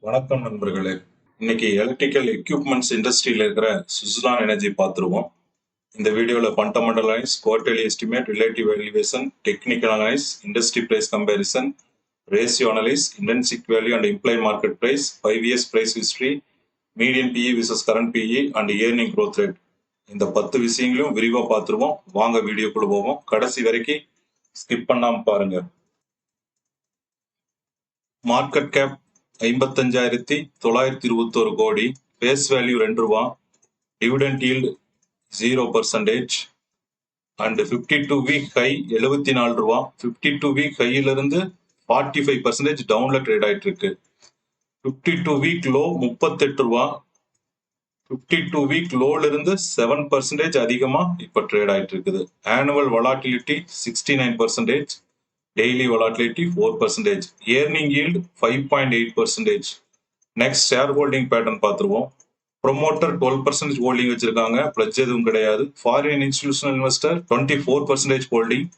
வணக்கம் நண்பர்களே. இன்னைக்கு எலக்ட்ரிக்கல் எக்யூப்மெண்ட்ஸ் இண்டஸ்ட்ரியில இருக்கிற சுஸ்லான் எனர்ஜி பார்த்துருவோம். இந்த வீடியோவில் fundamental analyse, quarterly estimate, relative valuation, technical analyse, industry price comparison, ratio analyse, intrinsic value and implied market price, 5 years price history, median PE versus current PE and earning growth rate, இந்த 10 விஷயங்களையும் விரிவாக பார்த்துருவோம். வாங்க வீடியோக்குள்ள போவோம். கடைசி வரைக்கும் skip பண்ணாம பாருங்க. மார்க்கெட் கேப் 55,921 கோடி, ஃபேஸ் வேல்யூ 2 ரூபா, dividend yield 0% and 52 week high 74 ரூபா. 52 வீக் ஹையிலிருந்து 45% டவுன்ல ட்ரேட் ஆயிட்டு இருக்கு. 52 வீக் லோ 38 ரூபா. 52 வீக் லோல இருந்து 7% அதிகமா இப்ப ட்ரேட் ஆயிட்டு இருக்குது. Annual volatility 69%, daily volatility 4%, earning yield 5.8%. Next share holding pattern பார்த்துருவோம். ப்ரொமோட்டர் 12% ஹோல்டிங் வச்சிருக்காங்க, பிளட்ஜ் எதுவும் கிடையாது. Foreign institutional investor 24% holding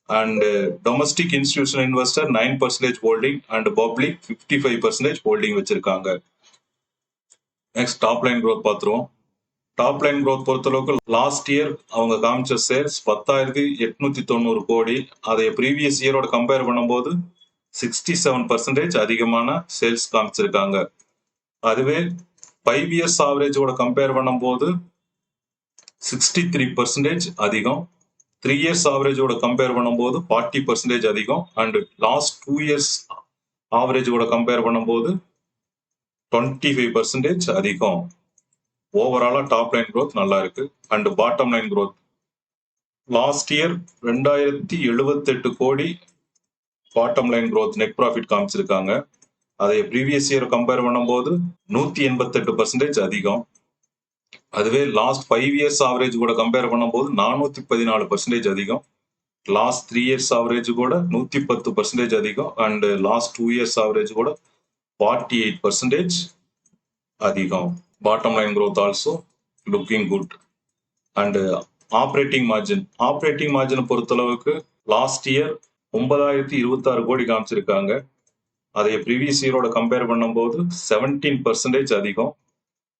and domestic institutional investor 9% holding and public 55% holding வச்சிருக்காங்க. நெக்ஸ்ட் டாப் லைன் growth பார்த்துருவோம். டாப் லைன் growth பொறுத்தளவுக்கு last year அவங்க காமிச்ச sales 10,890 கோடி. அதை ப்ரீவியஸ் இயரோட கம்பேர் பண்ணும்போது 67% அதிகமான சேல்ஸ் காமிச்சிருக்காங்க. அதுவே 5 years ஆவரேஜோட கம்பேர் பண்ணும்போது 63% அதிகம். 3 years ஆவரேஜோட கம்பேர் பண்ணும்போது 40% அதிகம். அண்ட் லாஸ்ட் 2 years ஆவரேஜோட கம்பேர் பண்ணும்போது 25% அதிகம். ஓவராலா டாப் லைன் growth நல்லா இருக்கு. And bottom line growth last year 2078 கோடி bottom line growth net profit காமிச்சிருக்காங்க. அதை ப்ரீவியஸ் இயர் கம்பேர் பண்ணும்போது 188% அதிகம். அதுவே லாஸ்ட் 5 years ஆவரேஜ் கூட கம்பேர் பண்ணும்போது 414% அதிகம். லாஸ்ட் 3 years ஆவரேஜ் கூட 110% அதிகம். அண்ட் லாஸ்ட் 2 years ஆவரேஜ் கூட 48% அதிகம். Bottom line growth also looking good. And operating margin பொறுத்தளவுக்கு லாஸ்ட் இயர் 9,026 கோடி காமிச்சிருக்காங்க. அதை ப்ரீவியஸ் இயரோட கம்பேர் பண்ணும்போது 17% அதிகம்.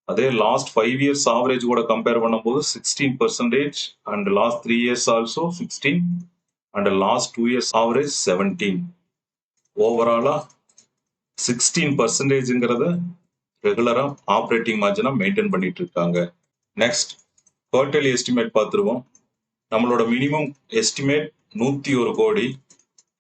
அதே லாஸ்ட் 5 years ஆவரேஜ் கூட கம்பேர் பண்ணும்போது 16% and last 3 years also 16 and last 2 years average 17. ஓவராலா 16%ங்கிறத ரெகுலரா ஆப்ரேட்டிங் மார்ஜினா மெயின்டைன் பண்ணிட்டு இருக்காங்க. நெக்ஸ்ட் குவார்டர்லி எஸ்டிமேட் பார்த்துருவோம். நம்மளோட மினிமம் எஸ்டிமேட் 101 கோடி.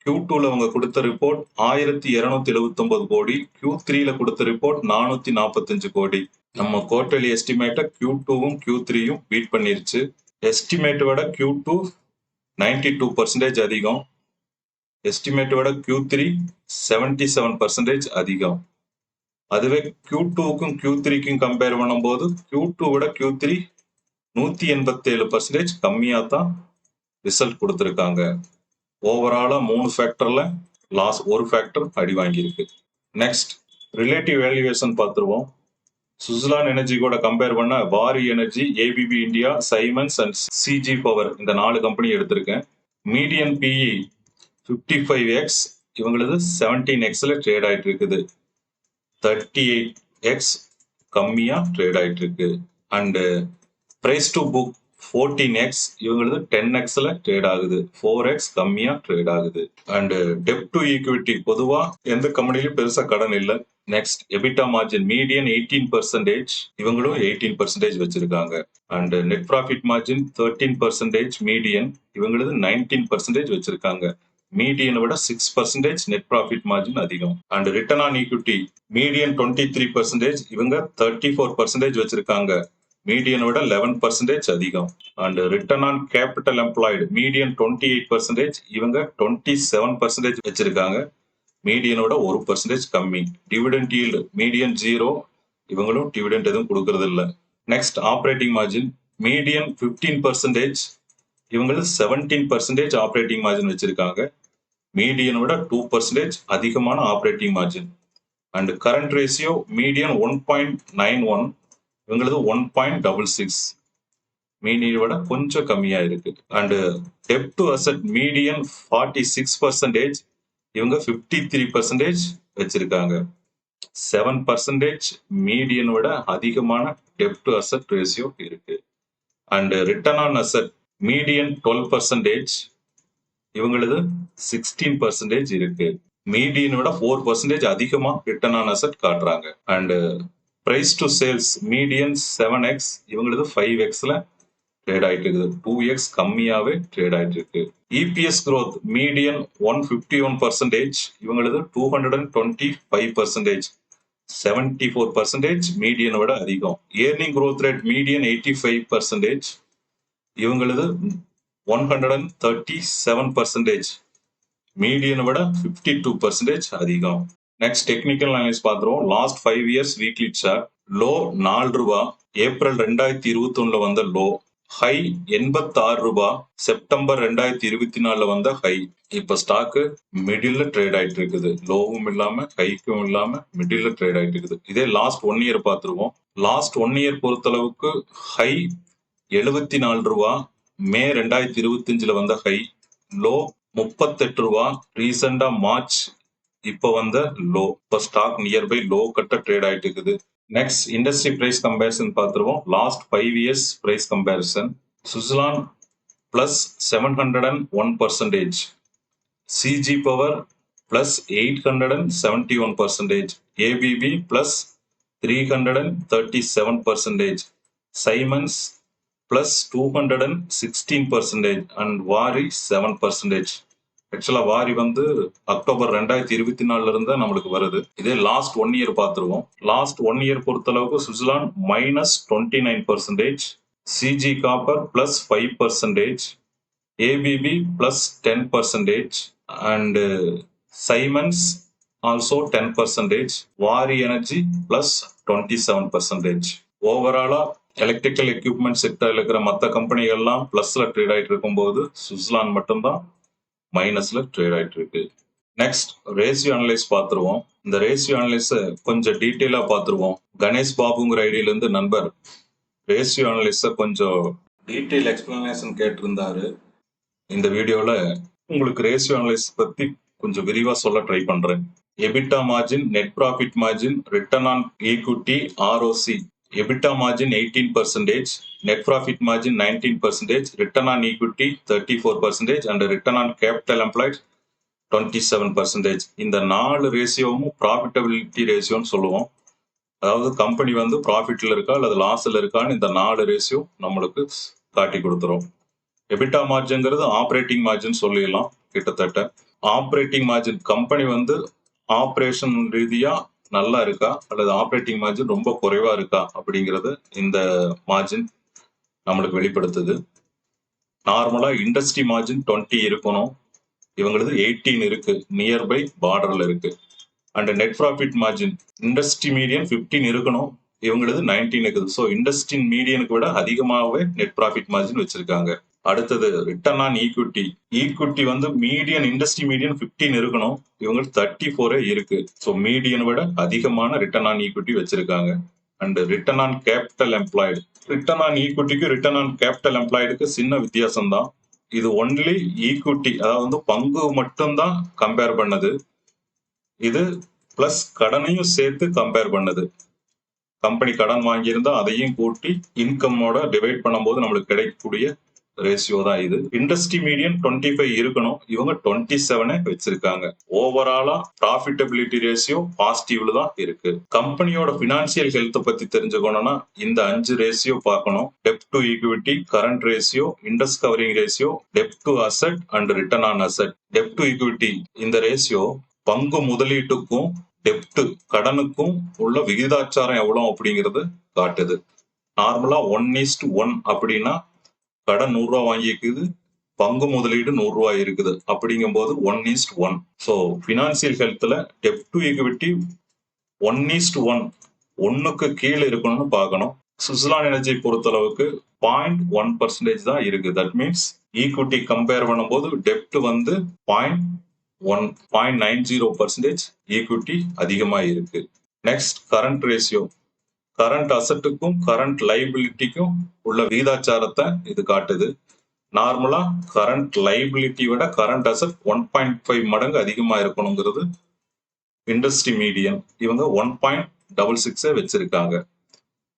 Q2ல அவங்க கொடுத்த ரிப்போர்ட் 1,279 கோடி. Q3ல கொடுத்த ரிப்போர்ட் 445 கோடி. நம்ம குவார்டர்லி எஸ்டிமேட்டை Q2வும் Q3யும் பீட் பண்ணிருச்சு. எஸ்டிமேட் விட Q2 92% அதிகம். எஸ்டிமேட் விட Q3 77% அதிகம். அதுவே Q2க்கும் Q3க்கும் கம்பேர் பண்ணும்போது Q2 விட Q3 187% கம்மியா தான் ரிசல்ட் கொடுத்திருக்காங்க. ஓவராலா 3 ஃபேக்டர்ல லாஸ் 1 ஃபேக்டர் அடி வாங்கியிருக்கு. நெக்ஸ்ட் ரிலேட்டிவ் வேல்யூவேஷன் பார்த்துருவோம். சுஸ்லான் எனர்ஜி கூட கம்பேர் பண்ண Waaree energy, ABB India, Siemens and CG power இந்த 4 கம்பெனி எடுத்திருக்கேன். மீடியன் பிஇ 55x, இவங்களது 17xல ட்ரேட் ஆயிட்டு இருக்குது. 38x கம்மியா ட்ரேட் ஆயிட்டு இருக்கு. And price to book 14x, இவங்களது 10xல ட்ரேட் ஆகுது. 4x கம்மியா ட்ரேட் ஆகுது. அண்ட் டெப்ட் டு ஈக்விட்டி பொதுவா எந்த கம்பெனிலும் பெருசா கடன் இல்லை. நெக்ஸ்ட் எபிட்டா மார்ஜின் மீடியன் 18%, இவங்களும் 18% வச்சிருக்காங்க. And net profit margin 13% median, இவங்களது 19% வச்சிருக்காங்க. மீடியனை விட 6% நெட் ப்ராஃபிட் மார்ஜின் அதிகம். And return on equity median 23%, இவங்க 34% வச்சிருக்காங்க. மீடியனை விட 11% அதிகம். And return on capital employed median 28%, இவங்க 27% வச்சிருக்காங்க. மீடியனோட 1% கம்மி. டிவிடெண்ட் ஈல்டு மீடியன் 0, இவங்களும் டிவிடெண்ட் எதுவும் கொடுக்கறது இல்லை. நெக்ஸ்ட் ஆப்ரேட்டிங் மார்ஜின் மீடியன் 15%, இவங்களுக்கு 17% ஆப்ரேட்டிங் மார்ஜின் வச்சிருக்காங்க. மீடியனோட 2% அதிகமான operating margin. And current ratio median 1.91, இவங்களது 1.66, மீடியனை விட கொஞ்சம் கம்மியா இருக்கு. அண்ட் டெப்ட் டு அசெட் மீடியன் 46%, இவங்க 53% வச்சிருக்காங்க. 7% மீடியன் விட அதிகமான டெப்ட் டு அசெட் ரேஷியோ இருக்கு. And return on asset median 12%, இவங்களது 16% இருக்கு. மீடியன் விட 4% அதிகமா ரிட்டர்ன் ஆன் அசெட் காட்டுறாங்க. And price to sales median 7x, இவங்களது 5xல ட்ரேட் ஆயிட்டு இருக்குது. 2x கம்மியாவே ட்ரேட் ஆயிட்டு இருக்கு. இபிஎஸ் growth மீடியன் 151%, இவங்களது 225%, 74% மீடியனை விட அதிகம். ஏர்னிங் growth rate மீடியன் 85%, இவங்களது 137%, மீடியனை விட 52% அதிகம். நெக்ஸ்ட் டெக்னிக்கல் அனலைஸ் பார்த்துருவோம். Last 5 years weekly chart. Low 4 ரூபாய், ஏப்ரல் 2021 வந்த லோ. ஹை 86 ரூபாய், செப்டம்பர் 2024 வந்த ஹை. இப்ப ஸ்டாக்கு மிடில் ட்ரேட் ஆயிட்டு இருக்குது. லோவும் இல்லாம ஹைக்கும் இல்லாம மிடில் ட்ரேட் ஆயிட்டு இருக்குது. இதே லாஸ்ட் 1 இயர் பார்த்துருவோம். லாஸ்ட் 1 இயர் பொறுத்தளவுக்கு ஹை 74 ரூபாய், மே 2025 வந்த ஹை. லோ 38 ரூபாய், ரீசெண்டா மார்ச் இப்ப வந்த லோ. இப்ப ஸ்டாக் நியர்பை லோ கட்ட ட்ரேட் ஆயிட்டு இருக்குது. நெக்ஸ்ட் இண்டஸ்ட்ரி பிரைஸ் கம்பேரிசன் பார்த்துருவோம். Last 5 years price comparison. Suzlon plus 701%, CG power plus 871%, ABB plus 337%, Siemens plus 216% and Waaree 7%. ஆக்சுவலா வாரி வந்து அக்டோபர் 2024 இருந்து நம்மளுக்கு வருது. இதே லாஸ்ட் 1 இயர் பார்த்துருவோம். லாஸ்ட் 1 இயர் பொறுத்தளவுக்கு Switzerland -29%, CG copper plus 5%, ABB plus 10%, and Siemens also 10%, Waaree energy plus 27%. ஓவராலா எலக்ட்ரிக்கல் எக்யூப்மெண்ட் செக்டர்ல இருக்கிற மற்ற கம்பெனிகள்லாம் பிளஸ்ல ட்ரேட் ஆயிட்டு இருக்கும்போது சுவிட்சர்லாந்து மட்டும்தான் மைனஸ்ல ட்ரேட் ஆயிட்டு இருக்கு. நெக்ஸ்ட் ரேஷியோ அனலைஸ் பார்த்துருவோம். இந்த ரேஷியோ அனலைஸ் கொஞ்சம் டீட்டெயிலா பார்த்துருவோம். கணேஷ் பாபுங்கிற ஐடியில இருந்து நண்பர் ரேஷியோ அனலைஸ கொஞ்சம் டீட்டெயில் எக்ஸ்பிளனேஷன் கேட்டிருந்தாரு. இந்த வீடியோல உங்களுக்கு ரேஷியோ அனலைஸ் பத்தி கொஞ்சம் விரிவா சொல்ல ட்ரை பண்றேன். EBITDA margin, net profit margin, return on equity, ROC. EBITDA margin 18%, net profit margin 19%, return on equity 34%, and return on capital employed 27%. இந்த 4 ரேஷியோவும் ப்ராஃபிட்டபிலிட்டி ரேஷியோன்னு சொல்லுவோம். அதாவது கம்பெனி வந்து ப்ராஃபிட்ல இருக்கா அல்லது லாஸ்ல இருக்கான்னு இந்த 4 ரேஷியோ நம்மளுக்கு காட்டி கொடுத்துரும். எபிட்டா மார்ஜின்ங்கிறது ஆப்ரேட்டிங் மார்ஜின் சொல்லிடலாம். கிட்டத்தட்ட ஆப்ரேட்டிங் மார்ஜின் கம்பெனி வந்து ஆப்ரேஷன் ரீதியா நல்லா இருக்கா அல்லது ஆப்ரேட்டிங் மார்ஜின் ரொம்ப குறைவா இருக்கா அப்படிங்கிறது இந்த மார்ஜின் நம்மளுக்கு வெளிப்படுத்துது. நார்மலா இண்டஸ்ட்ரி மார்ஜின் 20 இருக்கணும், இவங்களது 18 இருக்கு, நியர்பை பார்டர்ல இருக்கு. And net profit margin industry median 15 இருக்கணும், இவங்களது 19 இருக்குது. ஸோ இண்டஸ்ட்ரி மீடியனுக்கு விட அதிகமாகவே நெட் ப்ராஃபிட் மார்ஜின் வச்சிருக்காங்க. அடுத்தது ரிட்டர்ன் ஆன் ஈக்விட்டி. ஈக்விட்டி வந்து மீடியன் இண்டஸ்ட்ரி மீடியன் 15 இருக்கணும், இவங்க 34 இருக்கு. ஸோ மீடியனை விட அதிகமான ரிட்டர்ன் ஆன் ஈக்விட்டி வச்சிருக்காங்க. And return on capital employed. Return on ஈக்விட்டிக்கு ரிட்டர்ன் ஆன் கேபிட்டல் எம்ப்ளாய்டுக்கு சின்ன வித்தியாசம் தான். இது ஒன்லி ஈக்விட்டி, அதாவது பங்கு மட்டும்தான் கம்பேர் பண்ணது. இது பிளஸ் கடனையும் சேர்த்து கம்பேர் பண்ணது. கம்பெனி கடன் வாங்கியிருந்தா அதையும் கூட்டி இன்கமோட டிவைட் பண்ணும்போது நம்மளுக்கு கிடைக்கக்கூடிய ரேஷியோ தான் இது. இண்டஸ்ட்ரி மீடியன் 25 இருக்கணும், இவங்க 27 வச்சிருக்காங்க. ஓவராலா ப்ராஃபிட்டபிலிட்டி ரேஷியோ பாசிட்டிவ்ல தான் இருக்கு. கம்பெனியோட பினான்சியல் ஹெல்த் பத்தி தெரிஞ்சுக்கணும்னா இந்த 5 ரேஷியோ பார்க்கணும். டெப்ட் to equity, current ratio, interest covering ratio, dept to asset and return on asset. Dept to equity இந்த ரேஷியோ பங்கு முதலீட்டுக்கும் டெப்ட் கடனுக்கும் உள்ள விகிதாச்சாரம் எவ்வளவு அப்படிங்கிறது காட்டுது. நார்மலா 1:1 அப்படின்னா கடன் 100 ரூபாய் வாங்கிக்குது, பங்கு முதலீடு 100 ரூபாய் இருக்குது. அப்படிங்கும் போது 1:1. ஸோ பினான்சியல் ஹெல்த்ல டெப்ட் டு ஈக்விட்டி 1:1, 1க்கு கீழே இருக்கணும்னு பார்க்கணும். சுவிட்சர்லாந்து எனர்ஜி பொறுத்தளவுக்கு 0.1% தான் இருக்கு. தட் மீன்ஸ் ஈக்விட்டி கம்பேர் பண்ணும்போது டெப்ட் வந்து 0.90% ஈக்விட்டி அதிகமா இருக்கு. Next current ratio. கரண்ட் அசட்டுக்கும் கரண்ட் லைபிலிட்டிக்கும் உள்ள விகிதாச்சாரத்தை இது காட்டுது. நார்மலா கரண்ட் லைபிலிட்டி விட கரண்ட் அசட் 1.5 மடங்கு அதிகமா இருக்கணுங்கிறது இண்டஸ்ட்ரி மீடியன் இவங்க 1.66 வச்சிருக்காங்க.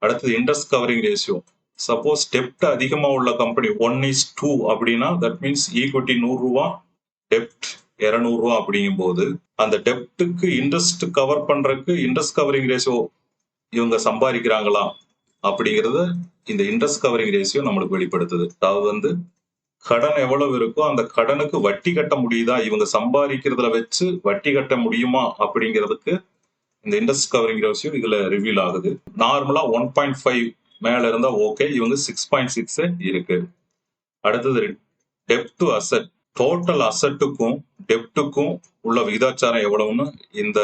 அடுத்தது இன்ட்ரெஸ்ட் கவரிங் ரேஷியோ. சப்போஸ் டெப்ட் அதிகமா உள்ள கம்பெனி 1:2 அப்படின்னா தட் மீன்ஸ் ஈக்விட்டி 100 ரூபா, டெப்ட் 200 ரூபா அப்படிங்கும் போது அந்த டெப்ட்டுக்கு இன்ட்ரெஸ்ட் கவர் பண்றதுக்கு இன்ட்ரெஸ்ட் கவரிங் ரேஷியோ இவங்க சம்பாதிக்கிறாங்களா அப்படிங்கறது இந்த இன்ட்ரெஸ்ட் கவரிங் ரேஷியோ நம்மளுக்கு வெளிப்படுத்துது. அதாவது கடன் எவ்வளவு இருக்கோ அந்த கடனுக்கு வட்டி கட்ட முடியுதா, இவங்க சம்பாதிக்கிறதுல வச்சு வட்டி கட்ட முடியுமா அப்படிங்கிறதுக்கு இந்த இன்ட்ரெஸ்ட் கவரிங் ரேஷியோ இதுல ரிவீல் ஆகுது. நார்மலா 1.5 மேல இருந்தா ஓகே, இவங்க 6.6 இருக்கு. அடுத்தது டெப்ட் டு அசெட். டோட்டல் அசெட்டுக்கும் டெப்ட்டுக்கும் உள்ள விகிதாச்சாரம் எவ்வளவுன்னு இந்த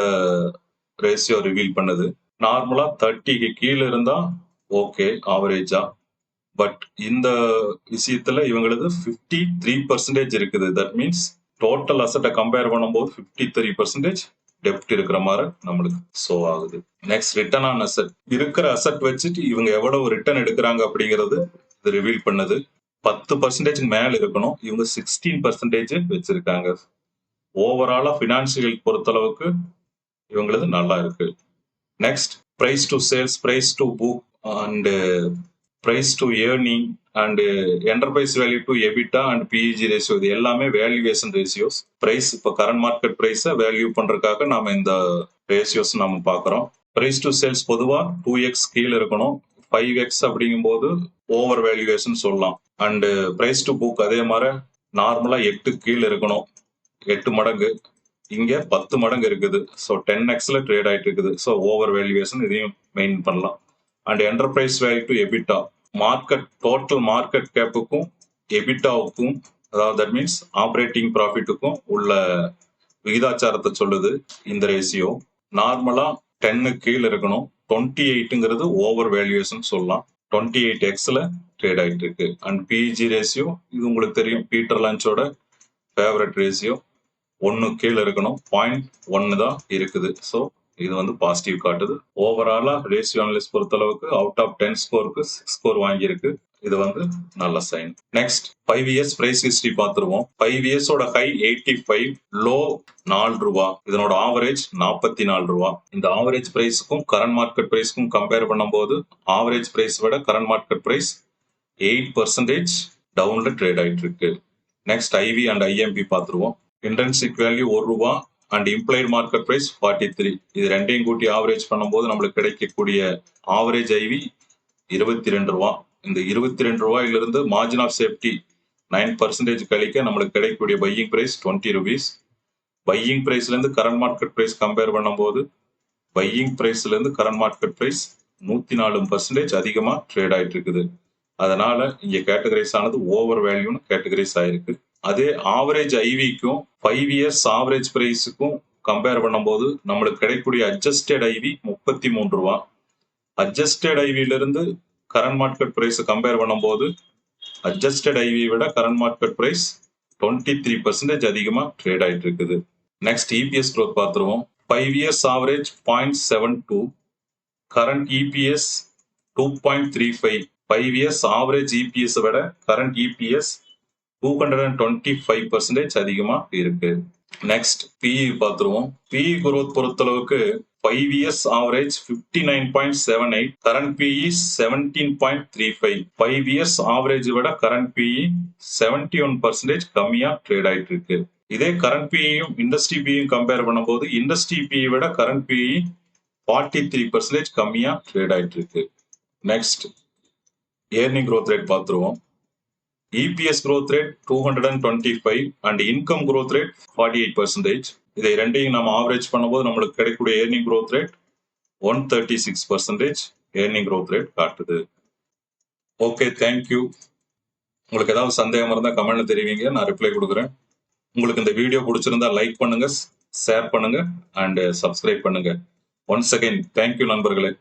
ரேஷியோ ரிவீல் பண்ணுது. நார்மலா 30க்கு கீழே இருந்தா ஓகே ஆவரேஜா, பட் இந்த விஷயத்துல இவங்களுக்கு 53% இருக்குது. தட் மீன்ஸ் டோட்டல் அசெட்டை கம்பேர் பண்ணும்போது 53% டெப்ட் இருக்கிற மாதிரி நம்மளுக்கு ஷோ ஆகுது. Next return on asset. இருக்கிற அசெட் வச்சுட்டு இவங்க எவ்வளவு ரிட்டர்ன் எடுக்கிறாங்க அப்படிங்கிறது இது ரிவீல் பண்ணுது. 10% மேல இருக்கணும், இவங்க 16% வச்சிருக்காங்க. ஓவராலா பினான்சியல் பொறுத்தளவுக்கு இவங்களது நல்லா இருக்கு. Next price to sales, price to book and price to earning and enterprise value to EBITDA and PEG ratio. இது எல்லாமே வேல்யூவேஷன் ரேஷியோஸ். பிரைஸ் இப்போ கரண்ட் மார்க்கெட் பிரைஸை வேல்யூ பண்றதுக்காக நாம இந்த ரேஷியோஸ் நம்ம பார்க்குறோம். பிரைஸ் டு சேல்ஸ் பொதுவா 2x கீழே இருக்கணும், 5x அப்படிங்கும் போது ஓவர் வேல்யூவேஷன் சொல்லலாம். அண்ட் பிரைஸ் டு புக் அதே மாதிரி நார்மலா 8 கீழே இருக்கணும், 8 மடங்கு. இங்க 10 மடங்கு இருக்குது, ஸோ 10xல ட்ரேட் ஆயிட்டு இருக்குது. ஸோ ஓவர் வேல்யூவேஷன் இதையும் மெயின் பண்ணலாம். And enterprise value to EBITDA, market total market கேப்புக்கும் எபிட்டாவுக்கும், அதாவது தட் மீன்ஸ் ஆப்ரேட்டிங் ப்ராஃபிட்டுக்கும் உள்ள விகிதாச்சாரத்தை சொல்லுது இந்த ரேஷியோ. நார்மலா 10 கீழே இருக்கணும், 28ங்கிறது ஓவர் வேல்யூவேஷன் சொல்லலாம். 28xல ட்ரேட் ஆயிட்டு இருக்கு. அண்ட் பிஇஜி ரேஷியோ இது உங்களுக்கு தெரியும், பீட்டர் லஞ்சோட ஃபேவரட் ரேஷியோ. 1 கீழே இருக்கணும், 0.1 தான் இருக்குது. ஸோ இது பாசிட்டிவ் காட்டுது. ஓவராலா ரேஷியோ அனலிஸ்ட் பொறுத்தளவுக்கு அவுட் ஆஃப் 10 ஸ்கோருக்கு 6 ஸ்கோர் வாங்கியிருக்கு. இது நல்ல sign. Next 5 years price history பார்த்துருவோம். 5 இயர்ஸோட ஹை 85, லோ 4 ரூபா, இதனோட ஆவரேஜ் 44 ரூபா. இந்த ஆவரேஜ் பிரைஸுக்கும் கரண்ட் மார்க்கெட் பிரைஸ்க்கும் கம்பேர் பண்ணும்போது ஆவரேஜ் பிரைஸ் விட கரண்ட் மார்க்கெட் பிரைஸ் 8% டவுன்ல ட்ரேட் ஆயிட்டு இருக்கு. நெக்ஸ்ட் ஐவி அண்ட் ஐஎம்பி பார்த்துருவோம். இன்ட்ரின்சிக் வேல்யூ 1 ரூபா அண்ட் இம்ப்ளைட் மார்க்கெட் பிரைஸ் 43. இது ரெண்டையும் கூட்டி ஆவரேஜ் பண்ணும்போது நம்மளுக்கு கிடைக்கக்கூடிய ஆவரேஜ் ஐவி 22 ரூபா. இந்த 22 ரூபாயிலிருந்து மார்ஜின் ஆஃப் சேஃப்டி 9% கழிக்க நம்மளுக்கு கிடைக்கக்கூடிய பையிங் பிரைஸ் 20 rupees. பையிங் பிரைஸ்ல இருந்து கரண்ட் மார்க்கெட் பிரைஸ் கம்பேர் பண்ணும்போது பையிங் பிரைஸ்ல இருந்து கரண்ட் மார்க்கெட் பிரைஸ் 104% அதிகமா ட்ரேட் ஆயிட்டு இருக்குது. அதனால இங்க கேட்டகரைஸ் ஆனது ஓவர் வேல்யூன்னு கேட்டகரைஸ் ஆயிருக்கு. அதே ஆவரேஜ் ஐவிக்கும் 5 இயர்ஸ் ஆவரேஜ் பிரைஸுக்கும் கம்பேர் பண்ணும்போது நம்மளுக்கு கிடைக்கக்கூடிய அட்ஜஸ்டட் ஐவி 33 ரூபா. அட்ஜஸ்டட் ஐவில இருந்து கரண்ட் மார்க்கெட் பிரைஸ் கம்பேர் பண்ணும்போது அட்ஜஸ்டட் ஐவி விட கரண்ட் மார்க்கெட் பிரைஸ் 23% அதிகமா ட்ரேட் ஆயிட்டு இருக்குது. நெக்ஸ்ட் இபிஎஸ் growth பார்த்துருவோம். 5 years average 0.72, current EPS 2.35. 5 years average EPS விட கரண்ட் இபிஎஸ் 225% அதிகமா இருக்கு. நெக்ஸ்ட் பிஇ பார்த்துருவோம். பிஇ growth பொறுத்தளவுக்கு 5 years average 59.78, current PE 17.35. 5 years average விட கரண்ட் பிஇ 71% கம்மியா ட்ரேட் ஆயிட்டு இருக்கு. இதே கரண்ட் பிஇயும் இண்டஸ்ட்ரி பிஇயும் கம்பேர் பண்ணும்போது இண்டஸ்ட்ரி பிஇ விட கரண்ட் பிஇ 43% கம்மியா ட்ரேட் ஆயிட்டு இருக்கு. நெக்ஸ்ட் ஏர்னிங் growth ரேட் பார்த்துருவோம். EPS growth rate 225 and income growth rate 48%. இதை ரெண்டையும் நம்ம ஆவரேஜ் பண்ணும்போது நம்மளுக்கு கிடைக்கக்கூடிய earning growth rate 136% earning growth rate காட்டுது. Okay, thank you. உங்களுக்கு ஏதாவது சந்தேகம் இருந்தால் கமெண்ட்ல தெரிவிங்க, நான் ரிப்ளை கொடுக்குறேன். உங்களுக்கு இந்த வீடியோ பிடிச்சிருந்தா லைக் பண்ணுங்க, ஷேர் பண்ணுங்க அண்ட் சப்ஸ்கிரைப் பண்ணுங்க. ஒன்ஸ் அகைன் தேங்க்யூ நண்பர்களே.